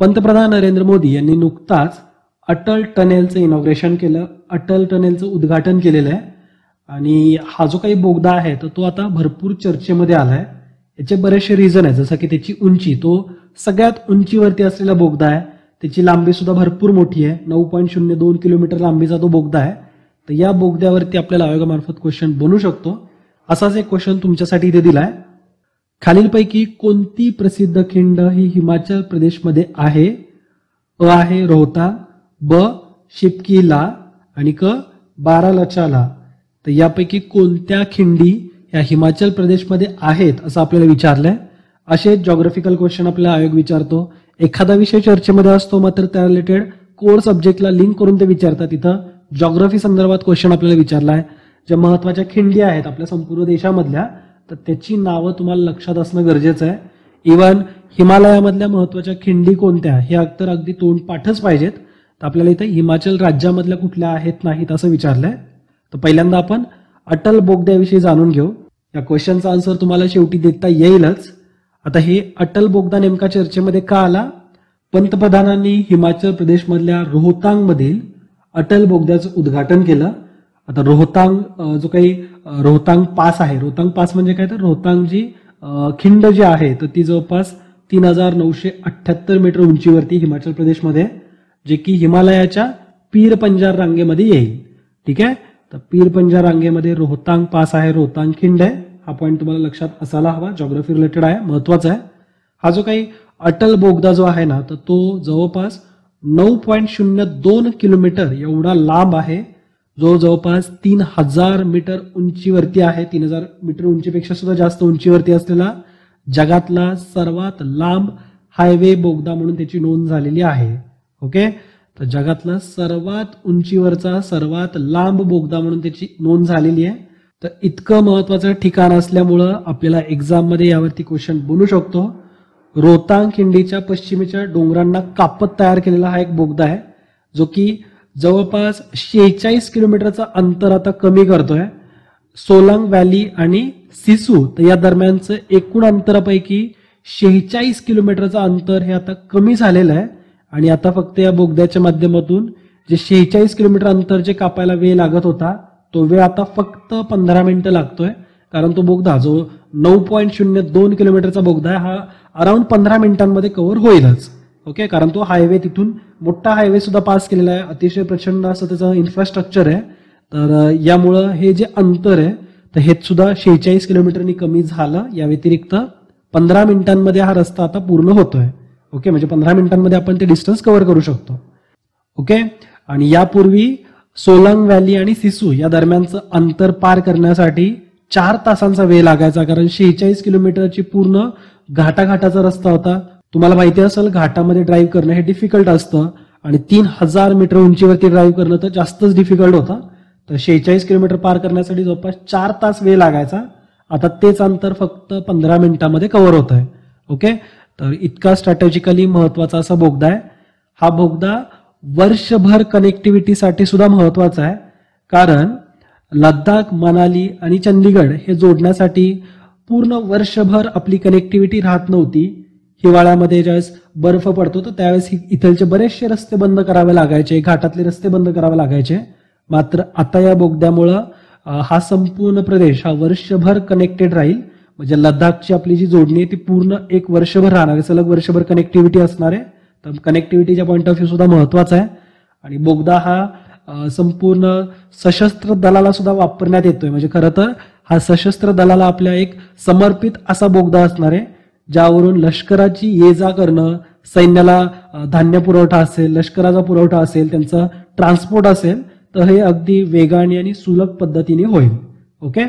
पंतप्रधान नरेंद्र मोदी यांनी नुकताच अटल टनेलचं इनॉग्रेशन केलं, अटल टनेलचं उद्घाटन केलेलं आहे आणि हा जो काही बोगदा आहे तर तो आता भरपूर चर्चेमध्ये आलाय. याचे बरेचसे रिझन आहे, जसं की त्याची उंची, तो सगळ्यात उंचीवरती असलेला बोगदा आहे. त्याची लांबी सुद्धा भरपूर मोठी आहे, 9.02 किलोमीटर लांबीचा तो बोगदा आहे. तर या बोगद्यावरती आपल्याला आयोगामार्फत क्वेश्चन बनू शकतो. असाच एक क्वेश्चन तुमच्यासाठी इथे दिलाय. खालीलपैकी कोणती प्रसिद्ध खिंड ही हिमाचल प्रदेशमध्ये आहे? अ आहे रोहतांग, ब शिपकीला आणि क बारालाचाला. तर यापैकी कोणत्या खिंडी या हिमाचल प्रदेशमध्ये आहेत असं आपल्याला विचारलंय. असे जॉग्राफिकल क्वेश्चन आपल्याला आयोग विचारतो. एखादा विषय चर्चेमध्ये असतो मात्र त्या रिलेटेड कोर सब्जेक्टला लिंक करून ते विचारतात. तिथं जॉग्राफी संदर्भात क्वेश्चन आपल्याला विचारला आहे. ज्या महत्वाच्या खिंडी आहेत आपल्या संपूर्ण देशामधल्या, तर त्याची नावं तुम्हाला लक्षात असणं गरजेचं आहे. इव्हन हिमालयामधल्या महत्वाच्या खिंडी कोणत्या हे अगदी तोंडपाठच पाहिजेत. तर आपल्याला इथे हिमाचल राज्यामधल्या कुठल्या आहेत नाहीत असं विचारलंय. तर पहिल्यांदा आपण अटल बोगद्याविषयी जाणून घेऊ. या क्वेश्चनचा आन्सर तुम्हाला शेवटी देता येईलच. आता हे अटल बोगदा नेमका चर्चेमध्ये का आला? पंतप्रधानांनी हिमाचल प्रदेशमधल्या रोहतांग मधील अटल बोगद्याचं उद्घाटन केलं. आता रोहतांग जो काही रोहतांग पास आहे, रोहतांग पास म्हणजे काय, तर रोहतांग जी खिंड जी आहे तर ती जवळपास 3978 मीटर उंचीवरती हिमाचल प्रदेशमध्ये, जे की हिमालयाच्या पीर पंजार रांगेमध्ये येईल. ठीक आहे, तर पीर पंजार रांगेमध्ये रोहतांग पास आहे, रोहतांग खिंड आहे. हा पॉईंट तुम्हाला लक्षात असायला हवा, जॉग्राफी रिलेटेड आहे, महत्वाचा आहे. हा जो काही अटल बोगदा जो आहे ना तर तो जवळपास 9.02 किलोमीटर एवढा लांब आहे, जो जवळपास 3000 मीटर उंचीवरती आहे. 3000 मीटर उंचीपेक्षा सुद्धा जास्त उंचीवरती असलेला जगातला सर्वात लांब हायवे बोगदा म्हणून त्याची नोंद झालेली आहे. ओके, तर जगातला सर्वात उंचीवरचा सर्वात लांब बोगदा म्हणून त्याची नोंद झालेली आहे. तर इतकं महत्वाचं ठिकाण असल्यामुळं आपल्याला एक्झाम मध्ये यावरती क्वेश्चन बनू शकतो. रोहतांग खिंडीच्या पश्चिमेच्या डोंगरांना कापत तयार केलेला हा एक बोगदा आहे, जो की जवळपास 46 किलोमीटरचा अंतर आता कमी करतोय. सोलांग व्हॅली आणि सिसू तर या दरम्यानचं एकूण अंतरापैकी 46 किलोमीटरचं अंतर हे आता कमी झालेलं आहे. आणि आता फक्त या बोगद्याच्या माध्यमातून जे 46 किलोमीटर अंतर जे कापायला वेळ लागत होता तो वेळ आता फक्त 15 मिनिटं लागतोय. कारण तो बोगदा जो 9.02 किलोमीटरचा बोगदा आहे हा अराउंड 15 मिनिटांमध्ये कव्हर होईलच. ओके, कारण तो हायवे, तिथून मोठा हायवे सुद्धा पास केलेला आहे, अतिशय प्रचंड असं त्याचं इन्फ्रास्ट्रक्चर आहे. तर यामुळं हे जे अंतर आहे तर हे सुद्धा 46 किलोमीटरनी कमी झालं. या व्यतिरिक्त 15 मिनिटांमध्ये हा रस्ता आता पूर्ण होतोय. ओके, म्हणजे 15 मिनिटांमध्ये आपण ते डिस्टन्स कव्हर करू शकतो. ओके, आणि यापूर्वी सोलांग व्हॅली आणि सिसू या दरम्यानचं अंतर पार करण्यासाठी 4 तासांचा वेळ लागायचा, कारण 46 किलोमीटरची पूर्ण घाटाघाटाचा रस्ता होता. तुम्हाला माहिती असेल घाटामध्ये ड्राईव्ह करणं हे डिफिकल्ट असतं आणि 3000 मीटर उंचीवरती ड्राईव्ह करणं तर जास्तच डिफिकल्ट होतं. तर 46 किलोमीटर पार करण्यासाठी जवळपास 4 तास वेळ लागायचा. आता तेच अंतर फक्त 15 मिनिटांमध्ये कव्हर होत आहे. ओके, तर इतका स्ट्रॅटेजिकली महत्वाचा असा बोगदा आहे. हा बोगदा वर्षभर कनेक्टिव्हिटीसाठी सुद्धा महत्वाचा आहे, कारण लडाख, मनाली आणि चंदीगड हे जोडण्यासाठी पूर्ण वर्षभर आपली कनेक्टिव्हिटी राहत नव्हती. हिवाळ्यामध्ये ज्यावेळेस बर्फ पडतो तर त्यावेळेस इथलचे बरेचसे रस्ते बंद करावे लागायचे, घाटातले रस्ते बंद करावे लागायचे. मात्र आता या बोगद्यामुळं हा संपूर्ण प्रदेश हा वर्षभर कनेक्टेड राहील. म्हणजे लडाखची आपली जी जोडणी आहे ती पूर्ण एक वर्षभर राहणार आहे, सलग वर्षभर कनेक्टिव्हिटी असणार आहे. तर कनेक्टिव्हिटीच्या पॉईंट ऑफ व्ह्यू सुद्धा महत्वाचा आहे. आणि बोगदा हा संपूर्ण सशस्त्र दलाला सुद्धा वापरण्यात येतोय. म्हणजे खरं तर हा सशस्त्र दलाला आपल्या एक समर्पित असा बोगदा असणार आहे, ज्यावरून लष्कराची ये जा करणं, सैन्याला धान्य पुरवठा असेल, लष्कराचा पुरवठा असेल, त्यांचा ट्रान्सपोर्ट असेल, तर हे अगदी वेगाने आणि सुलभ पद्धतीने होईल. ओके,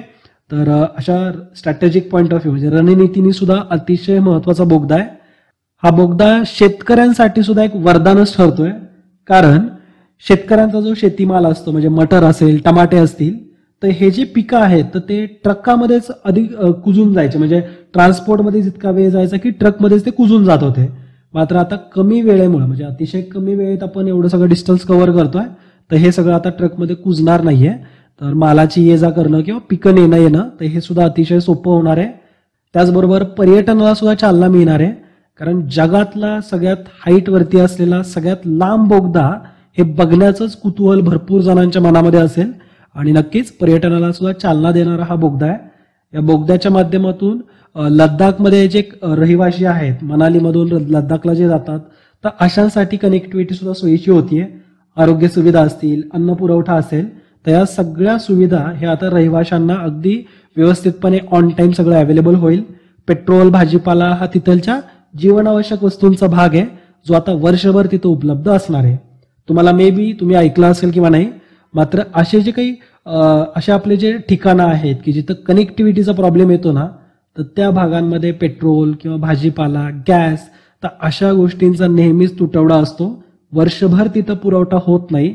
तर अशा स्ट्रॅटेजिक पॉईंट ऑफ व्ह्यू म्हणजे रणनीतीने सुद्धा अतिशय महत्वाचा बोगदा आहे. हा बोगदा शेतकऱ्यांसाठी सुद्धा एक वरदानच ठरतोय, कारण शेतकऱ्यांचा जो शेतीमाल असतो म्हणजे मटर असेल, टमाटे असतील, तर हे जे पिकं आहेत तर ते ट्रकामध्येच अधिक कुजून जायचे. म्हणजे ट्रान्सपोर्टमध्ये जितका वेळ जायचा की ट्रकमध्येच ते कुजून जात होते. मात्र आता कमी वेळेमुळे म्हणजे अतिशय कमी वेळेत आपण एवढं सगळं डिस्टन्स कव्हर करतोय, तर हे सगळं आता ट्रकमध्ये कुजणार नाहीये. तर मालाची ये जा करणं किंवा पिकं येणं तर हे सुद्धा अतिशय सोपं होणार आहे. त्याचबरोबर पर्यटनाला सुद्धा चालना मिळणार आहे, कारण जगातला सगळ्यात हाईट वरती असलेला सगळ्यात लांब बोगदा हे बघण्याचंच कुतूहल भरपूर जणांच्या मनामध्ये असेल आणि नक्कीच पर्यटनाला सुद्धा चालना देणारा हा बोगदा आहे. या बोगद्याच्या माध्यमातून लद्दाखमध्ये जे रहिवासी आहेत, मनालीमधून लद्दाखला जे जातात, तर अशांसाठी कनेक्टिव्हिटी सुद्धा सोयीची होतीये. आरोग्य सुविधा असतील, अन्न पुरवठा असेल, तर या सगळ्या सुविधा हे आता रहिवाशांना अगदी व्यवस्थितपणे ऑन टाइम सगळं अवेलेबल होईल. पेट्रोल, भाजीपाला हा तिथलच्या जीवनावश्यक वस्तूंचा भाग आहे, जो आता वर्षभर तिथं उपलब्ध असणार आहे. तुम्हाला मे बी तुम्ही ऐकलं असेल किंवा नाही, मात्र असे जे काही असे आपले जे ठिकाणं आहेत की जिथं कनेक्टिव्हिटीचा प्रॉब्लेम येतो ना, तर त्या भागांमध्ये पेट्रोल किंवा भाजीपाला, गॅस, तर अशा गोष्टींचा नेहमीच तुटवडा असतो. वर्षभर तिथं पुरवठा होत नाही.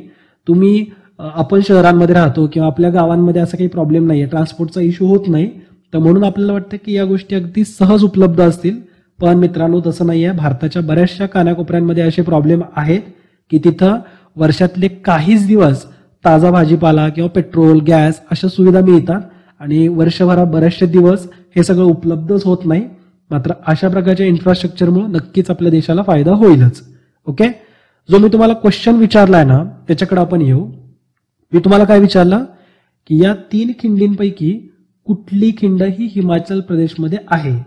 तुम्ही आपण शहरांमध्ये राहतो किंवा आपल्या गावांमध्ये असा काही प्रॉब्लेम नाहीये, ट्रान्सपोर्टचा इश्यू होत नाही, तर म्हणून आपल्याला वाटतं की या गोष्टी अगदी सहज उपलब्ध असतील. पण मित्रांनो, तसं नाहीये. भारताच्या बऱ्याचशा कानाकोपऱ्यांमध्ये असे प्रॉब्लेम आहेत की तिथं वर्षातले काहीच दिवस ताजा भाजीपाला किंवा पेट्रोल, गॅस अशा सुविधा मिळतात आणि वर्षभरात बरेचसे दिवस हे सगळं उपलब्धच होत नाही. मात्र अशा प्रकारच्या इन्फ्रास्ट्रक्चरमुळे नक्कीच आपल्या देशाला फायदा होईलच. ओके, जो मी तुम्हाला क्वेश्चन विचारलाय ना, त्याच्याकडे आपण येऊ. मी तुम्हाला काय विचारलं की या 3 खिंडींपैकी कुठली खिंड ही हिमाचल प्रदेशमध्ये आहे.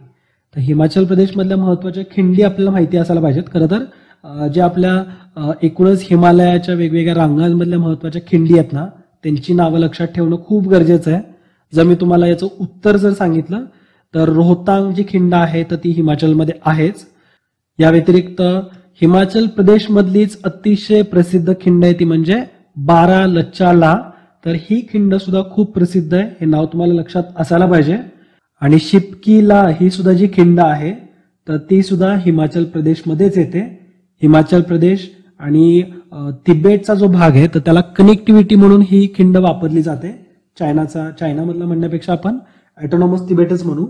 तर हिमाचल प्रदेशमधल्या महत्वाच्या खिंडी आपल्याला माहिती असायला पाहिजेत. खरं तर जे आपल्या एकूणच हिमालयाच्या वेगवेगळ्या रांगांमधल्या महत्वाच्या खिंडी आहेत ना, त्यांची नावं लक्षात ठेवणं खूप गरजेचं आहे. जर मी तुम्हाला याचं उत्तर जर सांगितलं तर रोहतांग जी खिंड आहे तर ती हिमाचलमध्ये आहेच. या व्यतिरिक्त हिमाचल प्रदेशमधलीच अतिशय प्रसिद्ध खिंड आहे ती म्हणजे बारा लच्चाला. तर ही खिंड सुद्धा खूप प्रसिद्ध आहे, हे नाव तुम्हाला लक्षात असायला पाहिजे. आणि शिपकीला ही सुद्धा जी खिंड आहे तर ती सुद्धा हिमाचल प्रदेशमध्येच येते. हिमाचल प्रदेश आणि तिबेटचा जो भाग आहे तर त्याला कनेक्टिव्हिटी म्हणून ही खिंड वापरली जाते. चायनामधला म्हणण्यापेक्षा आपण ऑटोनॉमस तिबेटच म्हणू.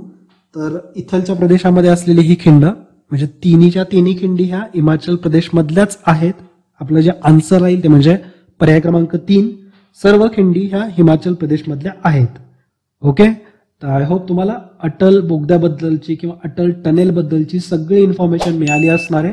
तर इथलच्या प्रदेशामध्ये असलेली ही खिंड म्हणजे तिन्ही खिंडी ह्या हिमाचल प्रदेशमधल्याच आहेत. आपलं जे आन्सर राहील ते म्हणजे पर्याय क्रमांक 3, सर्व खिंडी ह्या हिमाचल प्रदेशमधल्या आहेत. ओके, तर आय होप तुम्हाला अटल बोगद्याबद्दलची किंवा अटल टनेल बद्दलची सगळी इन्फॉर्मेशन मिळाली असणार आहे.